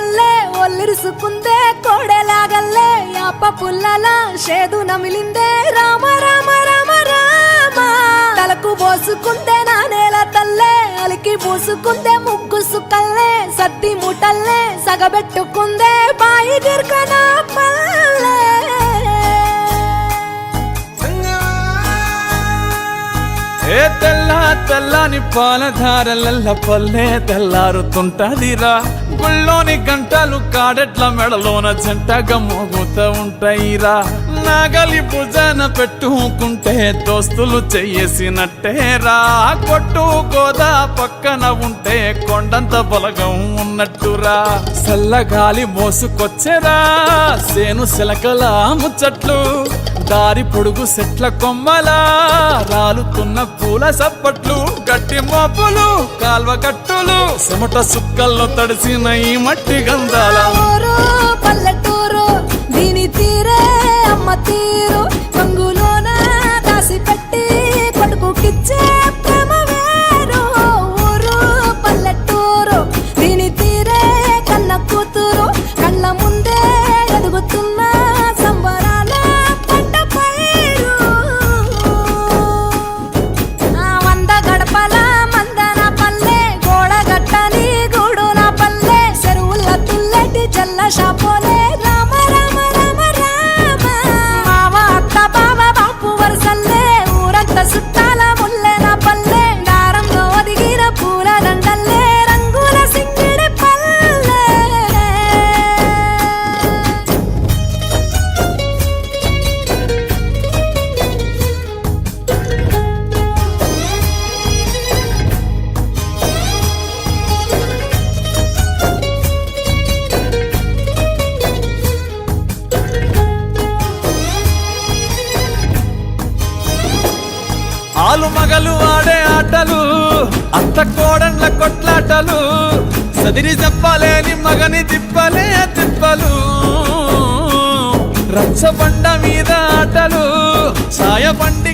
తల్లే ఒల్లిరుసుకుందే కోడెలాగల్లే యాప పుల్లల షేదు నమిలిందే రామ రామ రామ రామ తలకు పోసుకుందే నా నేల తల్లే అలికి పూసుకుందే ముగ్గు సుక్కల్లే సద్ది ముటల్లే సగబెట్టుకుందే బాయి గిర్కన పల్లె ఏ తెల్లని పాలధారలల్ల పల్లె తెల్లారుతుంటదిరా గుళ్ళోని గంటలు కాడెట్ల మెడలోన జంటగా మోగుతూ ఉంటాయిరా నాగలి భుజాన పెట్టుకుంటే దోస్తులు చెయ్యేసినట్టేరా కొట్టు గోదా పక్కన ఉంటే కొండంత బలగం ఉన్నట్టురా చల్లగాలి మోసుకొచ్చెరా సేను సిలకల ముచ్చట్లు దారి పొడుగు సెట్ల కొమ్మలా రాలుతున్న పూల సప్పట్లు గట్టి మోపులు కాల్వ కట్టులు చెమట సుక్కల్లో తడిసిన ఈ మట్టి గంధాల ఊరు పల్లెటూరు దీని తీరే అమ్మ తీరు కంగులోన దాసి పెట్టి కొడుకుకిచ్చే ప్రేమ వేరు ఊరు పల్లెటూరు దీని తీరే కన్న కూతురు కళ్ళ ముందే ఎదుగుతున్న సంబరాల పంట పైరు వంద గడపల మందన పల్లె గోడ గట్టని గూడు నా పల్లె చెరువుల తుల్లటి జల్ల షాపోలే రామ రామ రామ రామ మావ అత్త బావ బాపు వరసల్లే ఊరంత సుట్టాల ముల్లె నా పల్లె దారంలో ఒదిగిన పూల దండల్లే రంగుల సింగిడి పల్లె ఆలు మగలు ఆడే ఆటలు అత్త కోడన్ల కొట్లాటలు సదిరి చెప్పలేని మగని తిప్పలే తిప్పలు రచ్చబండ మీద ఆటలు ఛాయ బండి